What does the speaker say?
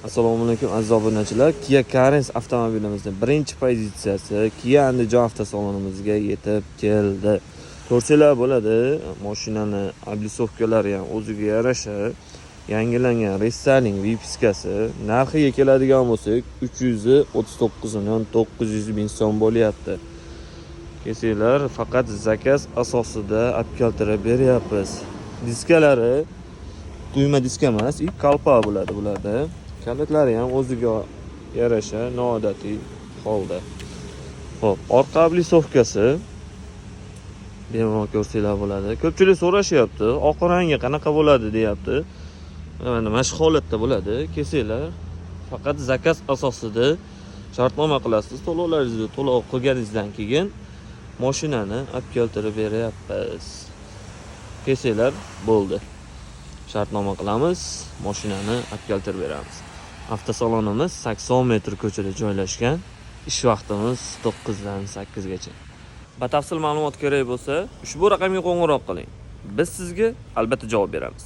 Assalomu alaykum aziz obunachilar. Kia Carens avtomobilimizning birinchi pozitsiyasi Kia Andijon avtosalonimizga yetib keldi. Ko'rsalar bo'ladi, mashinani oblisovkalari ham o'ziga yarasha yangilangan restyling vipiskasi. Narxiga keladigan bo'lsak, 339.900 ming so'm bo'lyapti. Kesinglar, faqat zakaz asosida olib keltirib beryapmiz. Diskalari tuyma diska emas, qalpoq bo'ladi bularda. Kalitlari ham o'ziga yarasha noodatiy holda. Xo'p, orqa oblisovkasi bemalol ko'rsanglar bo'ladi. Ko'pchilik so'rashyapti, oq rangi qanaqa bo'ladi deyapti. Mana shu holatda bo'ladi. Kesinglar, faqat zakaz asosida shartnoma qilasiz. To'lovlaringizni to'lov qilganingizdan keyin mashinani olib keltirib beryapmiz. Kesinglar, bo'ldi. Shartnoma qilamiz, mashinani olib keltirib beramiz. Avtosalonimiz 80 metr ko'chada joylashgan. Ish vaqtimiz 9 dan 8 gacha. Batafsil ma'lumot kerak bo'lsa, ushbu raqamga qo'ng'iroq qiling. Biz sizga albatta javob beramiz.